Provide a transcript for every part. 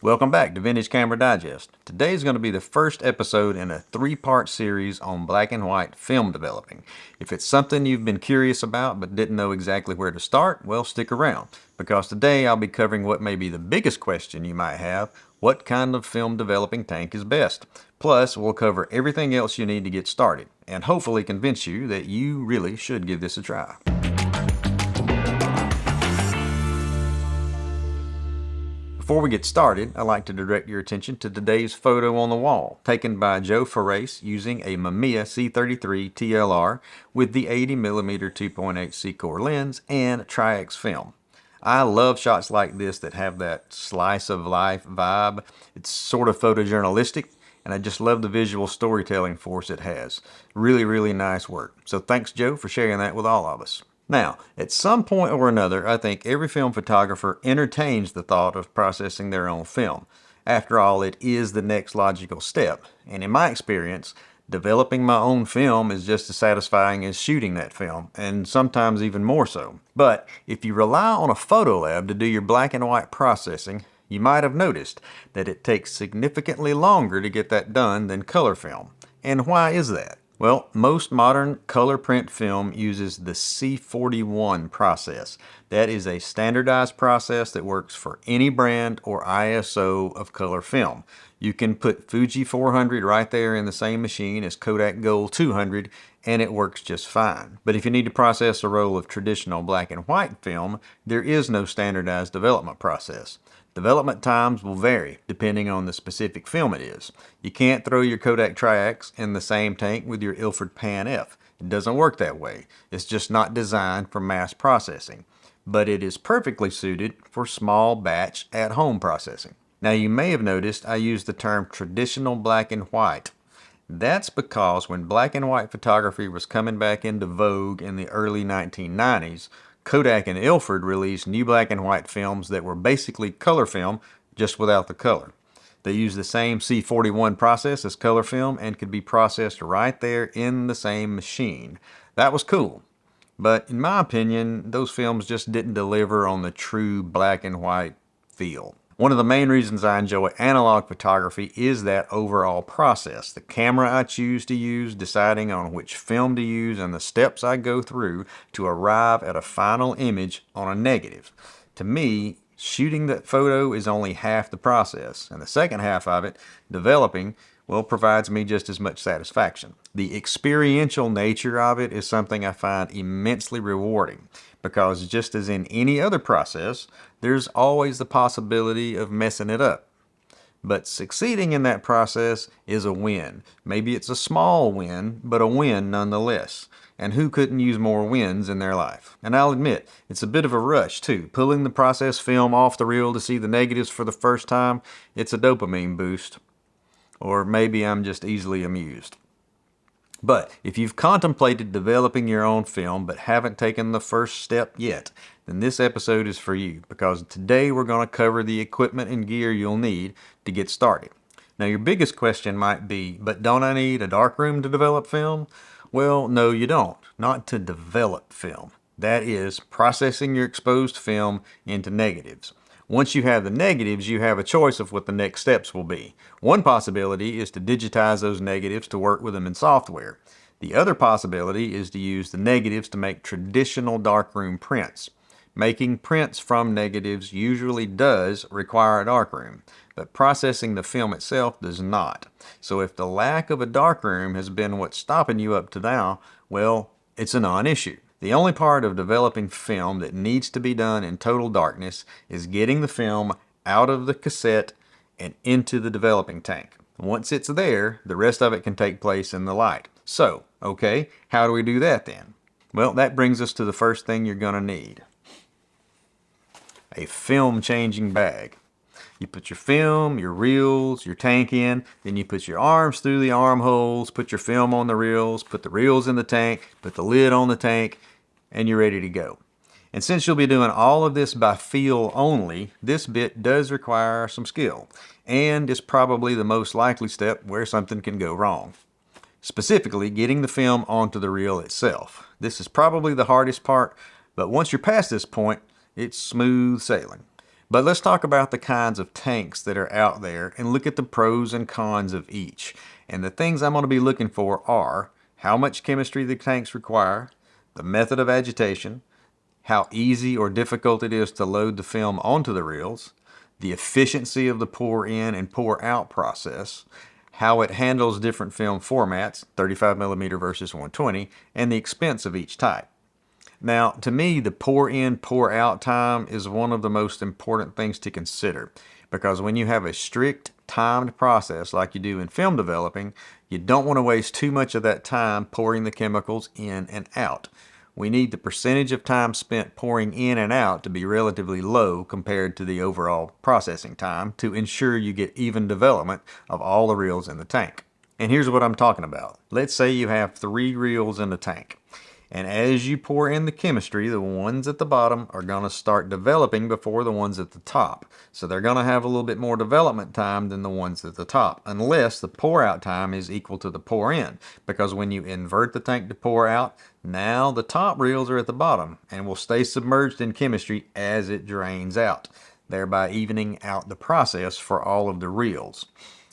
Welcome back to Vintage Camera Digest. Today is going to be the first episode in a three-part series on black and white film developing. If it's something you've been curious about but didn't know exactly where to start, well, stick around, because today I'll be covering what may be the biggest question you might have: what kind of film developing tank is best? Plus, we'll cover everything else you need to get started, and hopefully convince you that you really should give this a try. Before we get started, I'd like to direct your attention to today's photo on the wall, taken by Joe Farrace using a Mamiya C33 TLR with the 80mm 2.8 C-Core lens and Tri-X film. I love shots like this that have that slice of life vibe. It's sort of photojournalistic, and I just love the visual storytelling force it has. Really nice work. So thanks, Joe, for sharing that with all of us. Now, at some point or another, I think every film photographer entertains the thought of processing their own film. After all, it is the next logical step, and in my experience, developing my own film is just as satisfying as shooting that film, and sometimes even more so. But if you rely on a photo lab to do your black and white processing, you might have noticed that it takes significantly longer to get that done than color film. And why is that? Well, most modern color print film uses the C41 process. That is a standardized process that works for any brand or ISO of color film. You can put Fuji 400 right there in the same machine as Kodak Gold 200 and it works just fine. But if you need to process a roll of traditional black and white film, there is no standardized development process. Development times will vary depending on the specific film it is. You can't throw your Kodak Tri-X in the same tank with your Ilford Pan F. It doesn't work that way. It's just not designed for mass processing. But it is perfectly suited for small batch at-home processing. Now you may have noticed I use the term traditional black and white. That's because when black and white photography was coming back into vogue in the early 1990s, Kodak and Ilford released new black and white films that were basically color film, just without the color. They used the same C41 process as color film and could be processed right there in the same machine. That was cool. But in my opinion, those films just didn't deliver on the true black and white feel. One of the main reasons I enjoy analog photography is that overall process. The camera I choose to use, deciding on which film to use, and the steps I go through to arrive at a final image on a negative. To me, shooting that photo is only half the process, and the second half of it, developing, well, provides me just as much satisfaction. The experiential nature of it is something I find immensely rewarding, because just as in any other process, there's always the possibility of messing it up. But succeeding in that process is a win. Maybe it's a small win, but a win nonetheless. And who couldn't use more wins in their life? And I'll admit, it's a bit of a rush too. Pulling the process film off the reel to see the negatives for the first time, it's a dopamine boost. Or maybe I'm just easily amused. But if you've contemplated developing your own film but haven't taken the first step yet, then this episode is for you, because today we're going to cover the equipment and gear you'll need to get started. Now your biggest question might be, but don't I need a darkroom to develop film? Well, no you don't. Not to develop film. That is, processing your exposed film into negatives. Once you have the negatives, you have a choice of what the next steps will be. One possibility is to digitize those negatives to work with them in software. The other possibility is to use the negatives to make traditional darkroom prints. Making prints from negatives usually does require a darkroom, but processing the film itself does not. So if the lack of a darkroom has been what's stopping you up to now, well, it's a non-issue. The only part of developing film that needs to be done in total darkness is getting the film out of the cassette and into the developing tank. Once it's there, the rest of it can take place in the light. So, okay, how do we do that then? Well, that brings us to the first thing you're going to need. A film changing bag. You put your film, your reels, your tank in, then you put your arms through the armholes, put your film on the reels, put the reels in the tank, put the lid on the tank, and you're ready to go. And since you'll be doing all of this by feel only, this bit does require some skill, and is probably the most likely step where something can go wrong. Specifically, getting the film onto the reel itself. This is probably the hardest part, but once you're past this point, it's smooth sailing. But let's talk about the kinds of tanks that are out there and look at the pros and cons of each. And the things I'm going to be looking for are how much chemistry the tanks require, the method of agitation, how easy or difficult it is to load the film onto the reels, the efficiency of the pour in and pour out process, how it handles different film formats, 35mm versus 120, and the expense of each type. Now, to me, the pour in, pour out time is one of the most important things to consider, because when you have a strict timed process like you do in film developing, you don't want to waste too much of that time pouring the chemicals in and out. We need the percentage of time spent pouring in and out to be relatively low compared to the overall processing time to ensure you get even development of all the reels in the tank. And here's what I'm talking about. Let's say you have 3 reels in the tank. And as you pour in the chemistry, the ones at the bottom are going to start developing before the ones at the top. So they're going to have a little bit more development time than the ones at the top, unless the pour out time is equal to the pour in. Because when you invert the tank to pour out, now the top reels are at the bottom and will stay submerged in chemistry as it drains out, thereby evening out the process for all of the reels.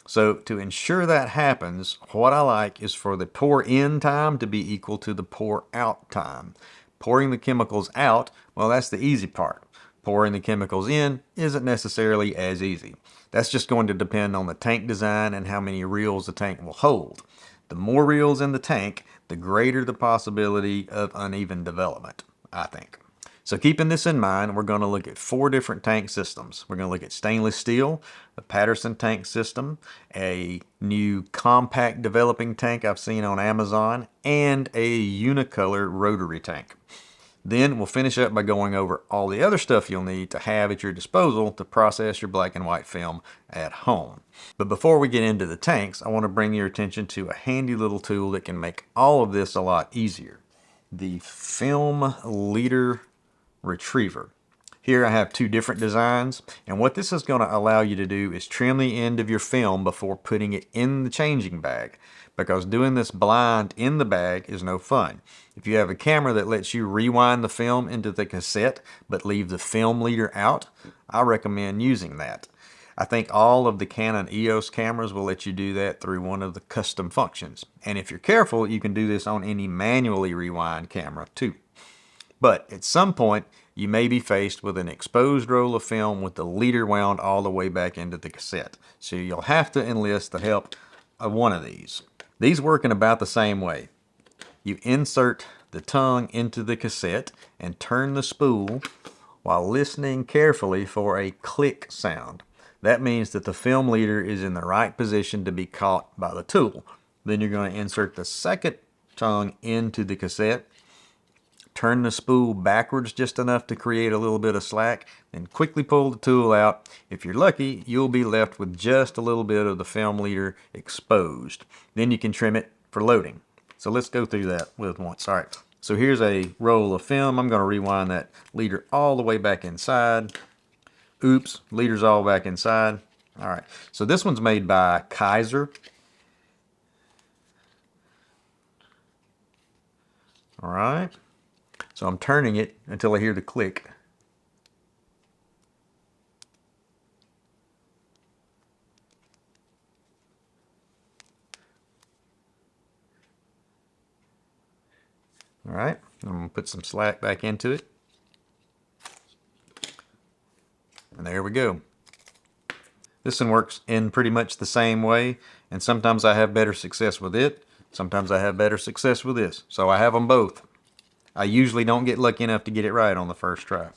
So to ensure that happens, what I like is for the pour in time to be equal to the pour out time. Pouring the chemicals out, well, that's the easy part. Pouring the chemicals in isn't necessarily as easy. That's just going to depend on the tank design and how many reels the tank will hold. The more reels in the tank, the greater the possibility of uneven development, I think. So keeping this in mind, we're going to look at 4 different tank systems. We're going to look at stainless steel, the Patterson tank system, a new compact developing tank I've seen on Amazon, and a unicolor rotary tank. Then we'll finish up by going over all the other stuff you'll need to have at your disposal to process your black and white film at home. But before we get into the tanks, I want to bring your attention to a handy little tool that can make all of this a lot easier. The Film Leader Retriever. Here I have 2 different designs, and what this is going to allow you to do is trim the end of your film before putting it in the changing bag, because doing this blind in the bag is no fun. If you have a camera that lets you rewind the film into the cassette but leave the film leader out, I recommend using that. I think all of the Canon EOS cameras will let you do that through one of the custom functions, and if you're careful, you can do this on any manually rewind camera too. But at some point, you may be faced with an exposed roll of film with the leader wound all the way back into the cassette. So you'll have to enlist the help of one of these. These work in about the same way. You insert the tongue into the cassette and turn the spool while listening carefully for a click sound. That means that the film leader is in the right position to be caught by the tool. Then you're going to insert the second tongue into the cassette, turn the spool backwards just enough to create a little bit of slack, then quickly pull the tool out. If you're lucky, you'll be left with just a little bit of the film leader exposed. Then you can trim it for loading. So let's go through that with once. All right, so here's a roll of film. I'm going to rewind that leader all the way back inside. Oops, leader's all back inside. All right, so this one's made by Kaiser. All right. So I'm turning it until I hear the click. All right, I'm going to put some slack back into it. And there we go. This one works in pretty much the same way, and sometimes I have better success with it. Sometimes I have better success with this. So I have them both. I usually don't get lucky enough to get it right on the first try.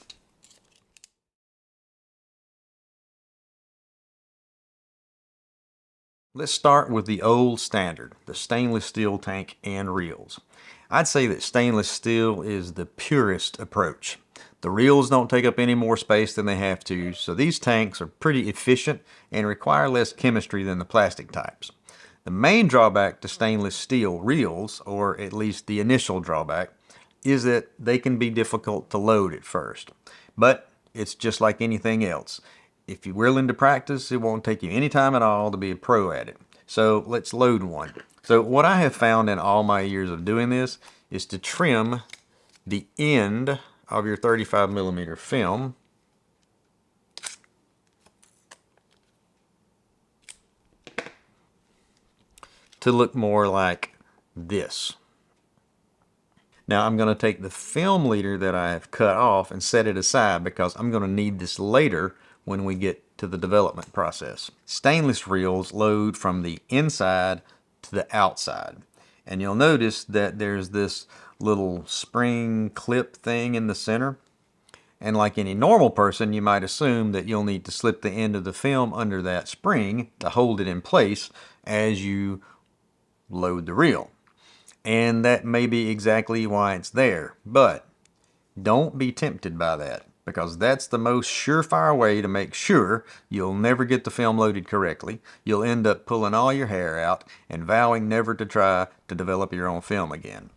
Let's start with the old standard, the stainless steel tank and reels. I'd say that stainless steel is the purest approach. The reels don't take up any more space than they have to, so these tanks are pretty efficient and require less chemistry than the plastic types. The main drawback to stainless steel reels, or at least the initial drawback, is that they can be difficult to load at first. But it's just like anything else. If you're willing to practice, it won't take you any time at all to be a pro at it. So let's load one. So what I have found in all my years of doing this is to trim the end of your 35mm film to look more like this. Now I'm going to take the film leader that I have cut off and set it aside because I'm going to need this later when we get to the development process. Stainless reels load from the inside to the outside. And you'll notice that there's this little spring clip thing in the center. And like any normal person, you might assume that you'll need to slip the end of the film under that spring to hold it in place as you load the reel. And that may be exactly why it's there. But don't be tempted by that, because that's the most surefire way to make sure you'll never get the film loaded correctly. You'll end up pulling all your hair out and vowing never to try to develop your own film again.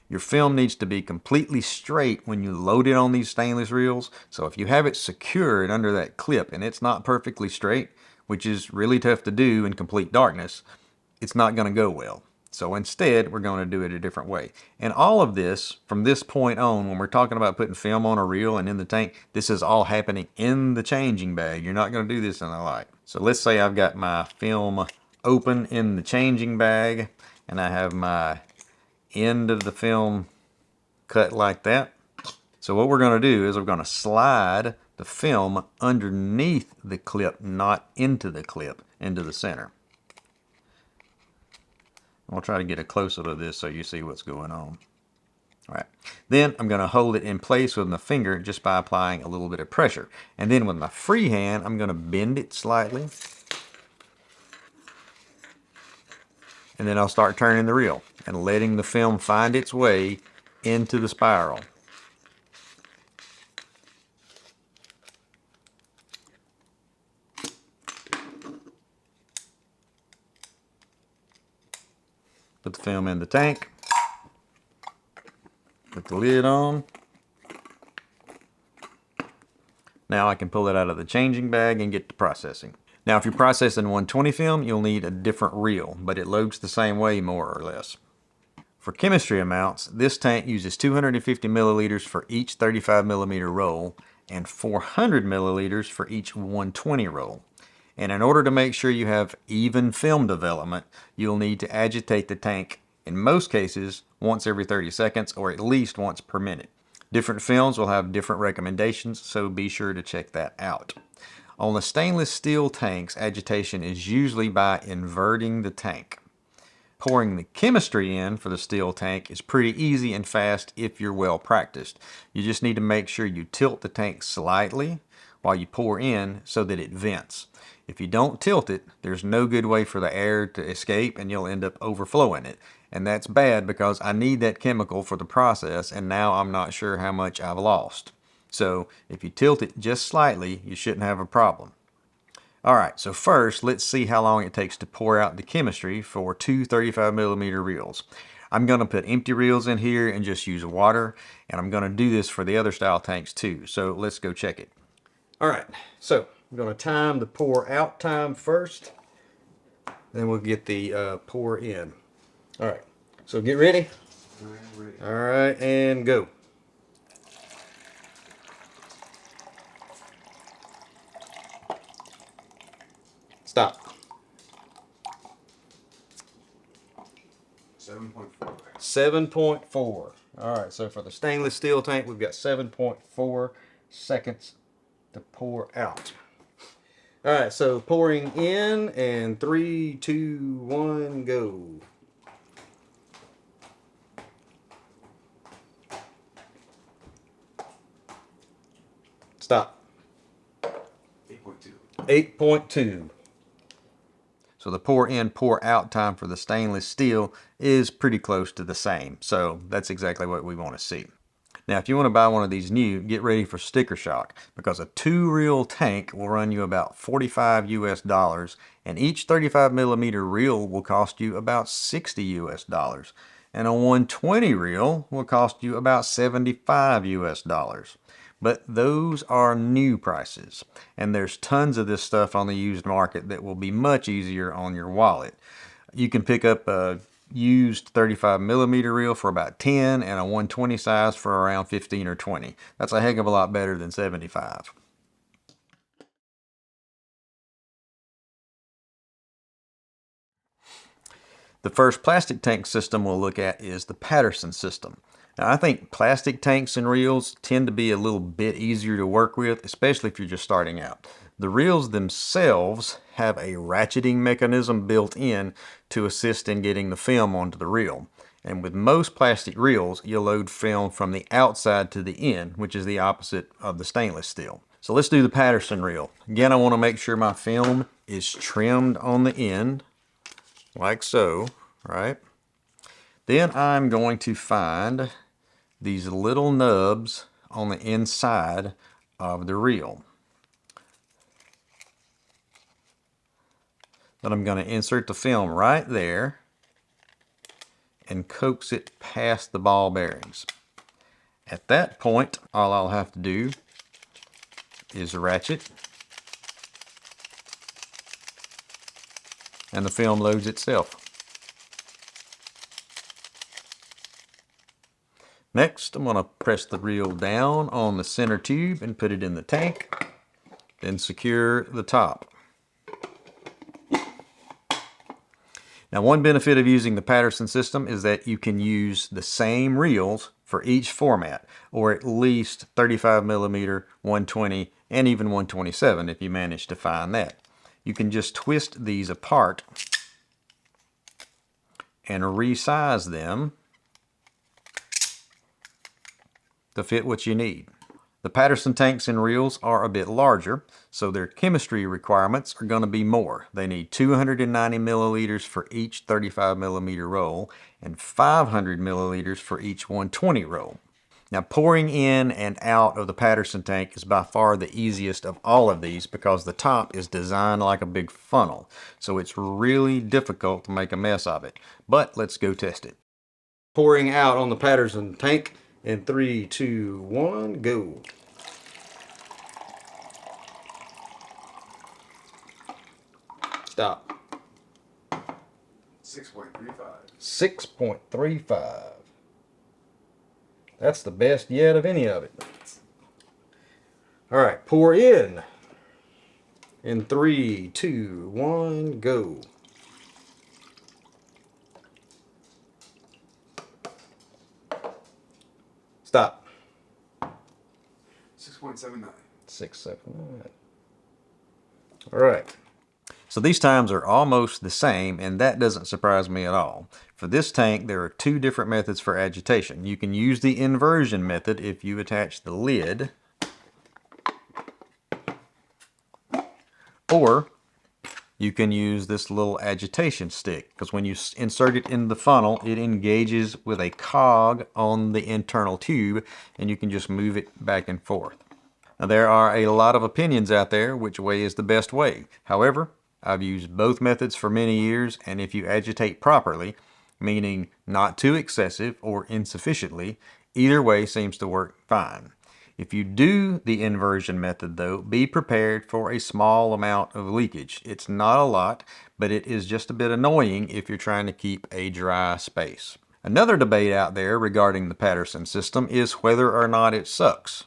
Your film needs to be completely straight when you load it on these stainless reels. So if you have it secured under that clip and it's not perfectly straight, which is really tough to do in complete darkness, it's not going to go well. So instead, we're going to do it a different way. And all of this, from this point on, when we're talking about putting film on a reel and in the tank, this is all happening in the changing bag. You're not going to do this in the light. So let's say I've got my film open in the changing bag, and I have my end of the film cut like that. So what we're going to do is we're going to slide the film underneath the clip, not into the clip, into the center. I'll try to get a close-up of this so you see what's going on. All right. Then I'm going to hold it in place with my finger just by applying a little bit of pressure. And then with my free hand, I'm going to bend it slightly. And then I'll start turning the reel and letting the film find its way into the spiral. Put the film in the tank. Put the lid on. Now I can pull it out of the changing bag and get to processing. Now if you're processing 120 film, you'll need a different reel, but it loads the same way more or less. For chemistry amounts, this tank uses 250 milliliters for each 35 millimeter roll and 400 milliliters for each 120 roll. And in order to make sure you have even film development, you'll need to agitate the tank, in most cases, once every 30 seconds or at least once per minute. Different films will have different recommendations, so be sure to check that out. On the stainless steel tanks, agitation is usually by inverting the tank. Pouring the chemistry in for the steel tank is pretty easy and fast if you're well practiced. You just need to make sure you tilt the tank slightly while you pour in so that it vents. If you don't tilt it, there's no good way for the air to escape and you'll end up overflowing it. And that's bad because I need that chemical for the process and now I'm not sure how much I've lost. So if you tilt it just slightly, you shouldn't have a problem. Alright, so first let's see how long it takes to pour out the chemistry for two 35 millimeter reels. I'm going to put empty reels in here and just use water, and I'm going to do this for the other style tanks too. So let's go check it. Alright, so I'm going to time the pour out time first, then we'll get the pour in. Alright, so get ready. Alright, and go. Stop. 7.4. 7.4. Alright, so for the stainless steel tank, we've got 7.4 seconds to pour out. Alright, so pouring in, and 3, 2, 1, go. Stop. 8.2. 8.2. So the pour in, pour out time for the stainless steel is pretty close to the same. So that's exactly what we want to see. Now, if you want to buy one of these new, get ready for sticker shock, because a 2-reel tank will run you about $45 US, and each 35 millimeter reel will cost you about $60 US, and a 120 reel will cost you about $75 US. But those are new prices, and there's tons of this stuff on the used market that will be much easier on your wallet. You can pick up a used 35 millimeter reel for about 10 and a 120 size for around 15 or 20. That's a heck of a lot better than 75. The first plastic tank system we'll look at is the Patterson system. Now, I think plastic tanks and reels tend to be a little bit easier to work with, especially if you're just starting out. The reels themselves have a ratcheting mechanism built in to assist in getting the film onto the reel. And with most plastic reels, you'll load film from the outside to the end, which is the opposite of the stainless steel. So let's do the Patterson reel. Again, I want to make sure my film is trimmed on the end, like so, right? Then I'm going to find these little nubs on the inside of the reel. Then I'm going to insert the film right there and coax it past the ball bearings. At that point, all I'll have to do is ratchet, and the film loads itself. Next, I'm going to press the reel down on the center tube and put it in the tank, then secure the top. Now, one benefit of using the Patterson system is that you can use the same reels for each format, or at least 35mm, 120, and even 127 if you manage to find that. You can just twist these apart and resize them to fit what you need. The Patterson tanks and reels are a bit larger, so their chemistry requirements are going to be more. They need 290 milliliters for each 35mm roll and 500 milliliters for each 120 roll. Now, pouring in and out of the Patterson tank is by far the easiest of all of these because the top is designed like a big funnel, so it's really difficult to make a mess of it. But let's go test it. Pouring out on the Patterson tank in 3, 2, 1, go. Stop. 6.35. 6.35. That's the best yet of any of it. All right, pour in. In 3, 2, 1, go. Stop. 6.79. 679. All right. So these times are almost the same, and that doesn't surprise me at all. For this tank, there are two different methods for agitation. You can use the inversion method if you attach the lid, or you can use this little agitation stick, because when you insert it in the funnel, it engages with a cog on the internal tube, and you can just move it back and forth. Now, there are a lot of opinions out there which way is the best way. However, I've used both methods for many years, and if you agitate properly, meaning not too excessive or insufficiently, either way seems to work fine. If you do the inversion method, though, be prepared for a small amount of leakage. It's not a lot, but it is just a bit annoying if you're trying to keep a dry space. Another debate out there regarding the Patterson system is whether or not it sucks.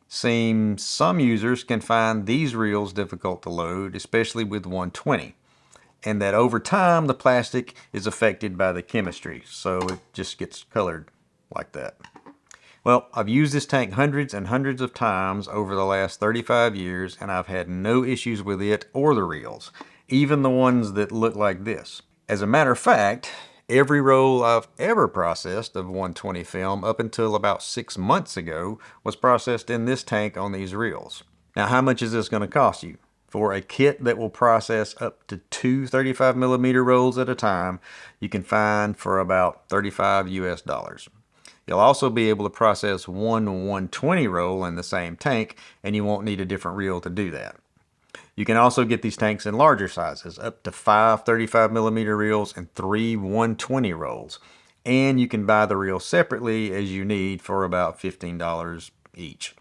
Seems some users can find these reels difficult to load, especially with 120, and that over time the plastic is affected by the chemistry, so it just gets colored like that. Well, I've used this tank hundreds and hundreds of times over the last 35 years, and I've had no issues with it or the reels, even the ones that look like this. As a matter of fact, every roll I've ever processed of 120 film up until about 6 months ago was processed in this tank on these reels. Now, how much is this going to cost you? For a kit that will process up to 2 35mm rolls at a time, you can find for about $35 US. You'll also be able to process one 120 roll in the same tank, and you won't need a different reel to do that. You can also get these tanks in larger sizes, up to 5 35mm reels and 3 120 rolls. And you can buy the reels separately as you need for about $15 each.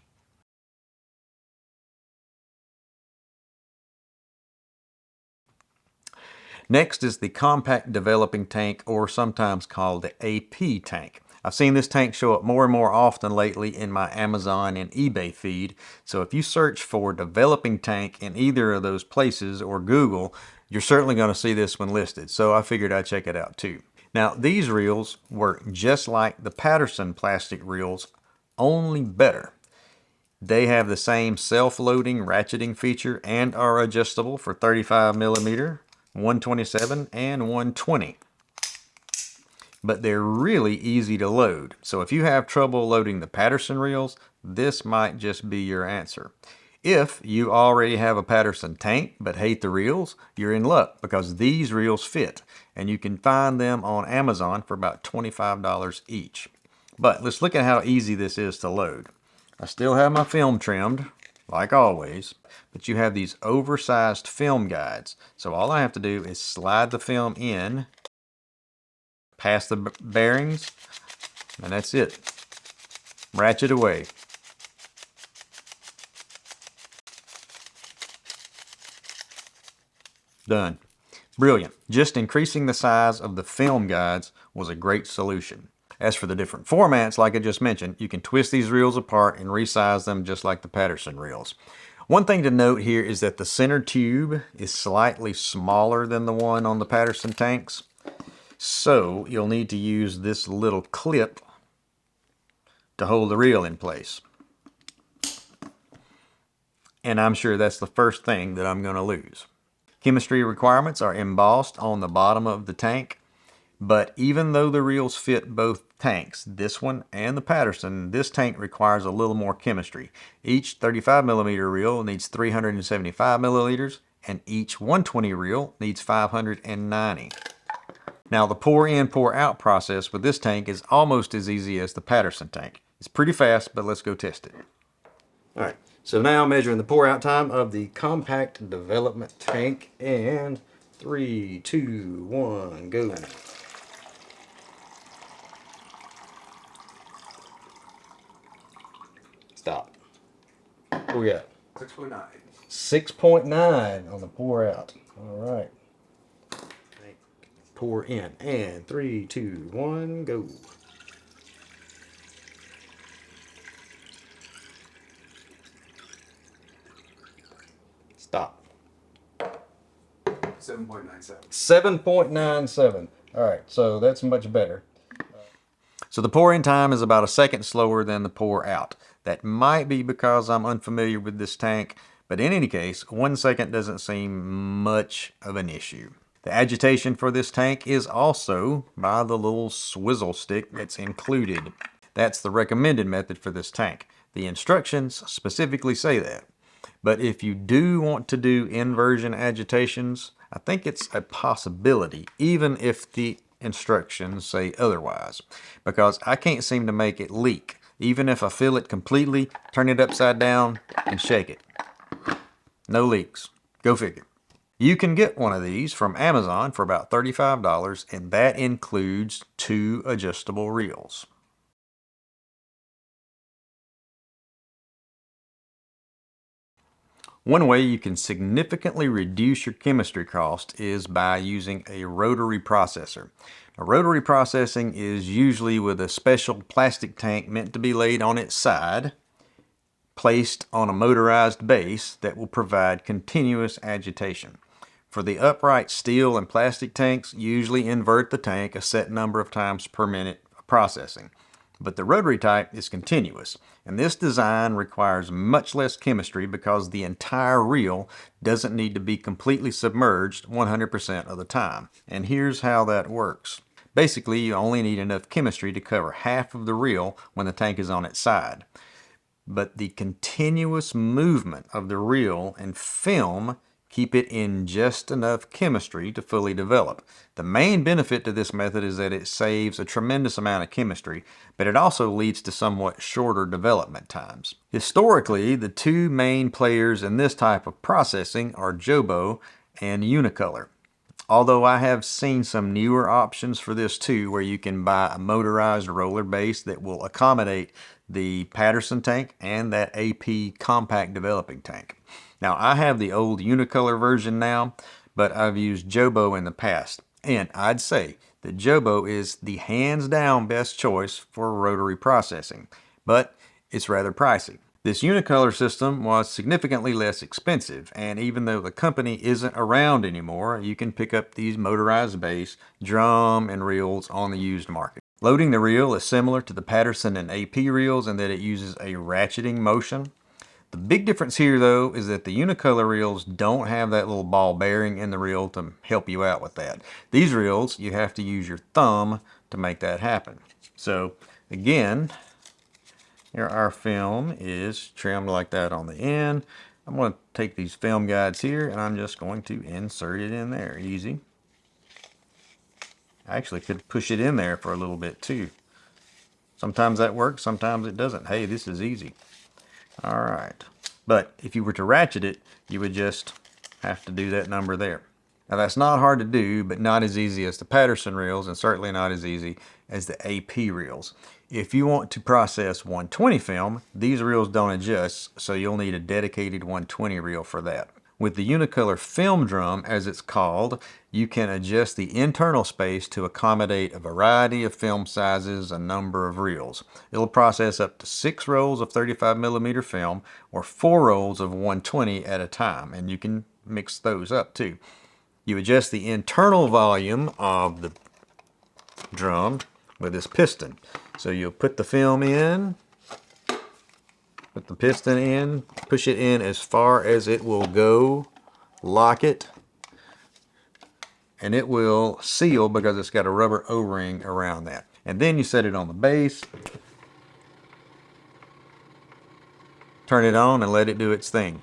Next is the compact developing tank, or sometimes called the AP tank. I've seen this tank show up more and more often lately in my Amazon and eBay feed, so if you search for developing tank in either of those places or Google, you're certainly going to see this one listed, so I figured I'd check it out too. Now, these reels work just like the Patterson plastic reels, only better. They have the same self-loading ratcheting feature and are adjustable for 35 millimeter, 127, and 120. But they're really easy to load. So if you have trouble loading the Patterson reels, this might just be your answer. If you already have a Patterson tank but hate the reels, you're in luck because these reels fit and you can find them on Amazon for about $25 each. But let's look at how easy this is to load. I still have my film trimmed, like always, but you have these oversized film guides. So all I have to do is slide the film in, past the bearings, and that's it. Ratchet away. Done. Brilliant. Just increasing the size of the film guides was a great solution. As for the different formats, like I just mentioned, you can twist these reels apart and resize them just like the Patterson reels. One thing to note here is that the center tube is slightly smaller than the one on the Patterson tanks. So you'll need to use this little clip to hold the reel in place. And I'm sure that's the first thing that I'm going to lose. Chemistry requirements are embossed on the bottom of the tank. But even though the reels fit both tanks, this one and the Patterson, this tank requires a little more chemistry. Each 35 millimeter reel needs 375 milliliters, and each 120 reel needs 590. Now the pour in, pour out process with this tank is almost as easy as the Patterson tank. It's pretty fast, but let's go test it. All right, so now measuring the pour out time of the compact development tank, and 3, 2, 1, go. Stop. What we got? 6.9. 6.9 on the pour out. All right. Pour in. And 3, 2, 1, go. Stop. 7.97. 7.97. All right, so that's much better. So the pour in time is about a second slower than the pour out. That might be because I'm unfamiliar with this tank, but in any case, 1 second doesn't seem much of an issue. The agitation for this tank is also by the little swizzle stick that's included. That's the recommended method for this tank. The instructions specifically say that. But if you do want to do inversion agitations, I think it's a possibility, even if the instructions say otherwise, because I can't seem to make it leak. Even if I fill it completely, turn it upside down, and shake it. No leaks. Go figure. You can get one of these from Amazon for about $35, and that includes 2 adjustable reels. One way you can significantly reduce your chemistry cost is by using a rotary processor. Now, rotary processing is usually with a special plastic tank meant to be laid on its side, placed on a motorized base that will provide continuous agitation. For the upright steel and plastic tanks, usually invert the tank a set number of times per minute of processing. But the rotary type is continuous, and this design requires much less chemistry because the entire reel doesn't need to be completely submerged 100% of the time. And here's how that works. Basically, you only need enough chemistry to cover half of the reel when the tank is on its side. But the continuous movement of the reel and film keep it in just enough chemistry to fully develop. The main benefit to this method is that it saves a tremendous amount of chemistry, but it also leads to somewhat shorter development times. Historically, the 2 main players in this type of processing are Jobo and Unicolor. Although I have seen some newer options for this too, where you can buy a motorized roller base that will accommodate the Patterson tank and that AP compact developing tank. Now, I have the old Unicolor version now, but I've used Jobo in the past, and I'd say that Jobo is the hands down best choice for rotary processing, but it's rather pricey. This unicolor system was significantly less expensive, and even though the company isn't around anymore, you can pick up these motorized base, drum, and reels on the used market. Loading the reel is similar to the Patterson and AP reels in that it uses a ratcheting motion. The big difference here, though, is that the unicolor reels don't have that little ball bearing in the reel to help you out with that. These reels, you have to use your thumb to make that happen. So, again, here our film is trimmed like that on the end. I'm going to take these film guides here and I'm just going to insert it in there. Easy. I actually could push it in there for a little bit too. Sometimes that works, sometimes it doesn't. Hey, this is easy. Alright. But if you were to ratchet it, you would just have to do that number there. Now that's not hard to do, but not as easy as the Patterson reels, and certainly not as easy as the AP reels. If you want to process 120 film, these reels don't adjust, so you'll need a dedicated 120 reel for that. With the unicolor film drum, as it's called, you can adjust the internal space to accommodate a variety of film sizes and number of reels. It'll process up to 6 rolls of 35mm film or 4 rolls of 120 at a time, and you can mix those up too. You adjust the internal volume of the drum with this piston. So you'll put the film in, put the piston in, push it in as far as it will go, lock it, and it will seal because it's got a rubber O-ring around that. And then you set it on the base, turn it on and let it do its thing.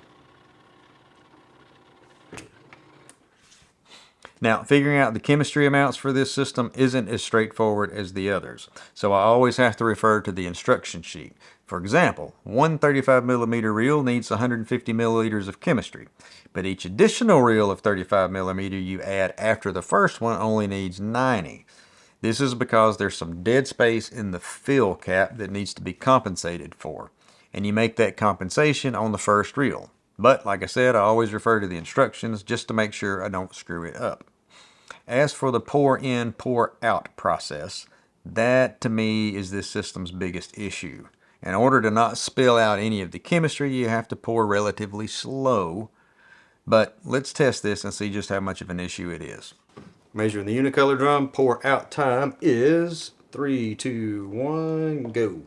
Now, figuring out the chemistry amounts for this system isn't as straightforward as the others, so I always have to refer to the instruction sheet. For example, one 35mm reel needs 150 milliliters of chemistry, but each additional reel of 35mm you add after the first one only needs 90. This is because there's some dead space in the fill cap that needs to be compensated for, and you make that compensation on the first reel. But like I said, I always refer to the instructions just to make sure I don't screw it up. As for the pour in, pour out process, that to me is this system's biggest issue. In order to not spill out any of the chemistry, you have to pour relatively slow. But let's test this and see just how much of an issue it is. Measuring the unicolor drum, pour out time is 3, 2, 1, go.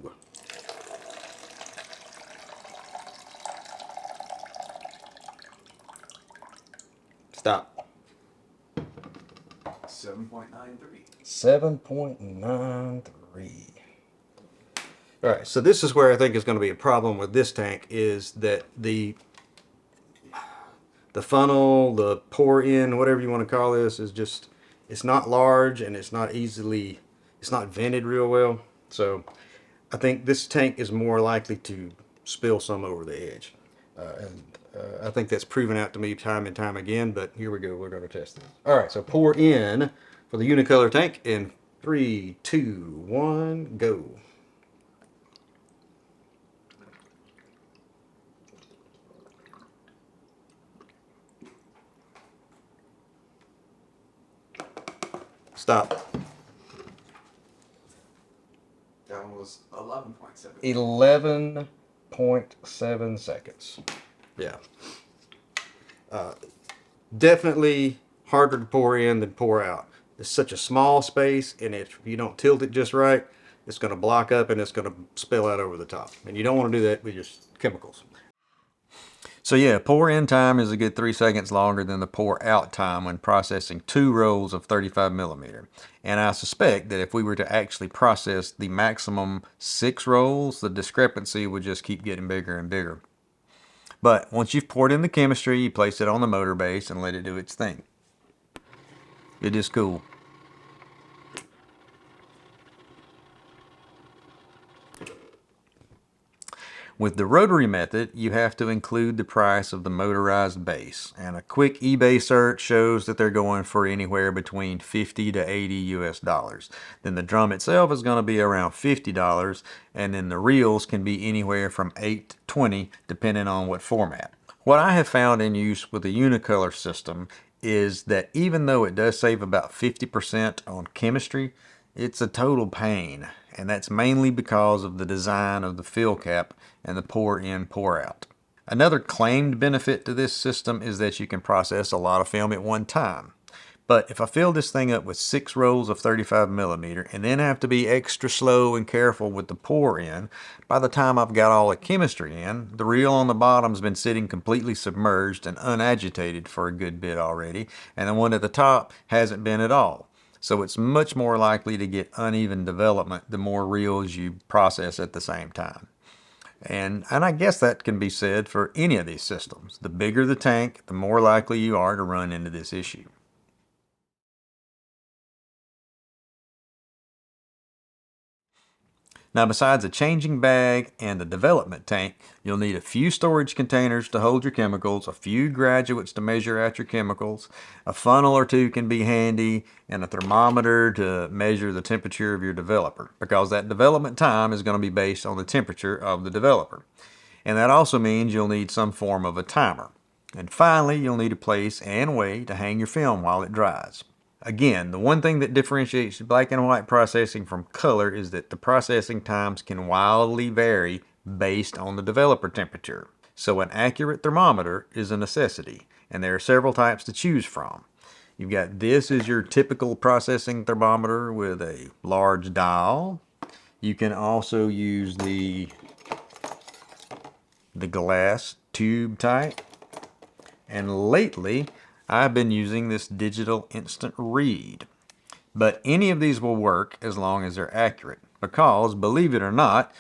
Stop. 7.93. 7.93. All right, so this is where I think is going to be a problem with this tank, is that the funnel, the pour in, whatever you want to call this, is just, it's not large and it's not vented real well. So I think this tank is more likely to spill some over the edge. I think that's proven out to me time and time again, but here we go, we're going to test this. All right, so pour in for the unicolor tank in 3, 2, 1, go. Stop. That one was 11.7. 11.7 seconds. Yeah. Definitely harder to pour in than pour out. It's such a small space, and if you don't tilt it just right, it's going to block up and it's going to spill out over the top. And you don't want to do that with just chemicals. So yeah, pour in time is a good 3 seconds longer than the pour out time when processing 2 rolls of 35mm. And I suspect that if we were to actually process the maximum 6 rolls, the discrepancy would just keep getting bigger and bigger. But once you've poured in the chemistry, you place it on the motor base and let it do its thing. It is cool. With the rotary method, you have to include the price of the motorized base, and a quick eBay search shows that they're going for anywhere between 50 to 80 US dollars. Then the drum itself is going to be around $50, and then the reels can be anywhere from 8 to 20 depending on what format. What I have found in use with the unicolor system is that even though it does save about 50% on chemistry, it's a total pain, and that's mainly because of the design of the fill cap and the pour in, pour out. Another claimed benefit to this system is that you can process a lot of film at one time. But if I fill this thing up with 6 rolls of 35 millimeter and then have to be extra slow and careful with the pour in, by the time I've got all the chemistry in, the reel on the bottom's been sitting completely submerged and unagitated for a good bit already, and the one at the top hasn't been at all. So it's much more likely to get uneven development the more reels you process at the same time. And I guess that can be said for any of these systems. The bigger the tank, the more likely you are to run into this issue. Now, besides a changing bag and a development tank, you'll need a few storage containers to hold your chemicals, a few graduates to measure out your chemicals, a funnel or two can be handy, and a thermometer to measure the temperature of your developer, because that development time is going to be based on the temperature of the developer. And that also means you'll need some form of a timer. And finally, you'll need a place and way to hang your film while it dries. Again, the one thing that differentiates black and white processing from color is that the processing times can wildly vary based on the developer temperature. So an accurate thermometer is a necessity, and there are several types to choose from. You've got this is your typical processing thermometer with a large dial. You can also use the glass tube type. And lately, I've been using this digital instant read. But any of these will work as long as they're accurate, because, believe it or not,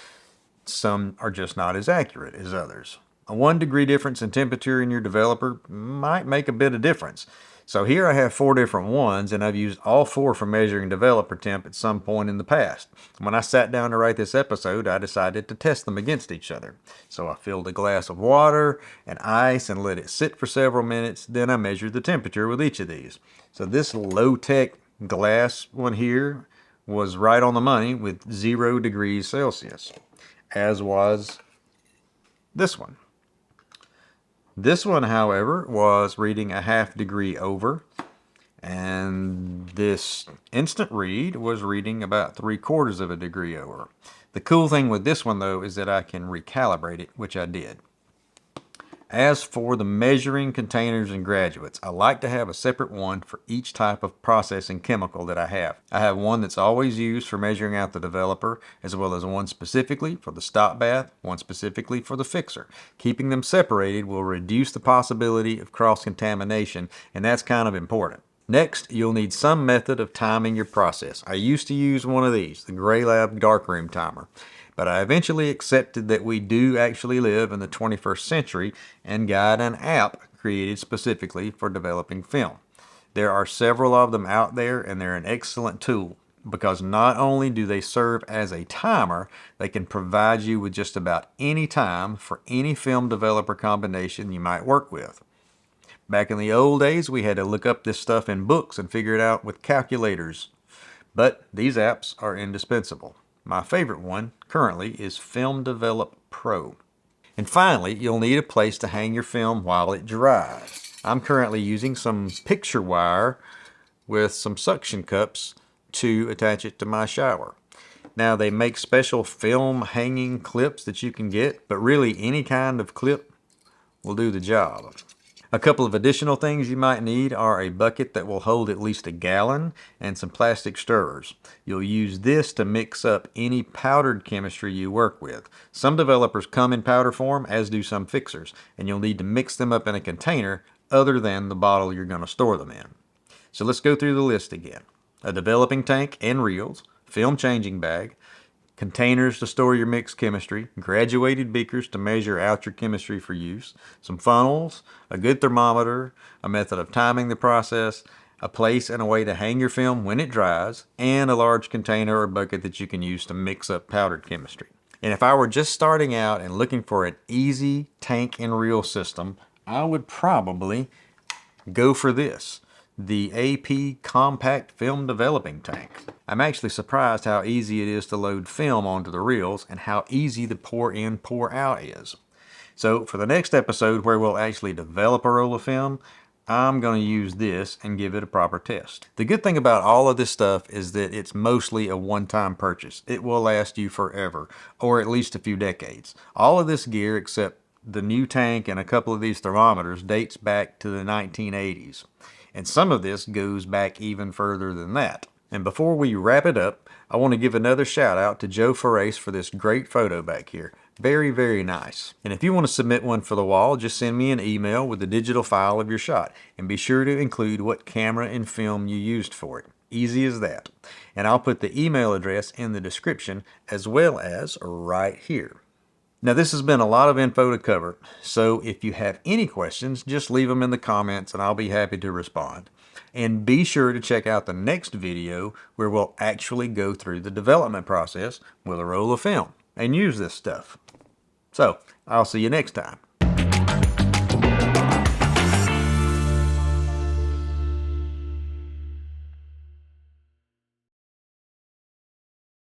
some are just not as accurate as others. A 1 degree difference in temperature in your developer might make a bit of difference. So here I have 4 different ones, and I've used all 4 for measuring developer temp at some point in the past. When I sat down to write this episode, I decided to test them against each other. So I filled a glass of water and ice and let it sit for several minutes. Then I measured the temperature with each of these. So this low-tech glass one here was right on the money with 0 degrees Celsius, as was this one. This one, however, was reading a 1/2 degree over, and this instant read was reading about 3/4 of a degree over. The cool thing with this one, though, is that I can recalibrate it, which I did. As for the measuring containers and graduates, I like to have a separate one for each type of processing chemical that I have. I have one that's always used for measuring out the developer, as well as one specifically for the stop bath, one specifically for the fixer. Keeping them separated will reduce the possibility of cross-contamination, and that's kind of important. Next, you'll need some method of timing your process. I used to use one of these, the Graylab Darkroom Timer. But I eventually accepted that we do actually live in the 21st century and got an app created specifically for developing film. There are several of them out there, and they're an excellent tool because not only do they serve as a timer, they can provide you with just about any time for any film developer combination you might work with. Back in the old days, we had to look up this stuff in books and figure it out with calculators. But these apps are indispensable. My favorite one currently is Film Develop Pro. And finally, you'll need a place to hang your film while it dries. I'm currently using some picture wire with some suction cups to attach it to my shower. Now, they make special film hanging clips that you can get, but really any kind of clip will do the job. A couple of additional things you might need are a bucket that will hold at least a gallon and some plastic stirrers. You'll use this to mix up any powdered chemistry you work with. Some developers come in powder form, as do some fixers, and you'll need to mix them up in a container other than the bottle you're going to store them in. So let's go through the list again. A developing tank and reels, film changing bag, containers to store your mixed chemistry, graduated beakers to measure out your chemistry for use, some funnels, a good thermometer, a method of timing the process, a place and a way to hang your film when it dries, and a large container or bucket that you can use to mix up powdered chemistry. And if I were just starting out and looking for an easy tank and reel system, I would probably go for this, the AP Compact Film Developing Tank. I'm actually surprised how easy it is to load film onto the reels and how easy the pour in, pour out is. So for the next episode where we'll actually develop a roll of film, I'm going to use this and give it a proper test. The good thing about all of this stuff is that it's mostly a one-time purchase. It will last you forever, or at least a few decades. All of this gear, except the new tank and a couple of these thermometers, dates back to the 1980s. And some of this goes back even further than that. And before we wrap it up, I want to give another shout out to Joe Farrace for this great photo back here. Very, very nice. And if you want to submit one for the wall, just send me an email with the digital file of your shot. And be sure to include what camera and film you used for it. Easy as that. And I'll put the email address in the description as well as right here. Now, this has been a lot of info to cover, so if you have any questions, just leave them in the comments and I'll be happy to respond. And be sure to check out the next video where we'll actually go through the development process with a roll of film and use this stuff. So, I'll see you next time.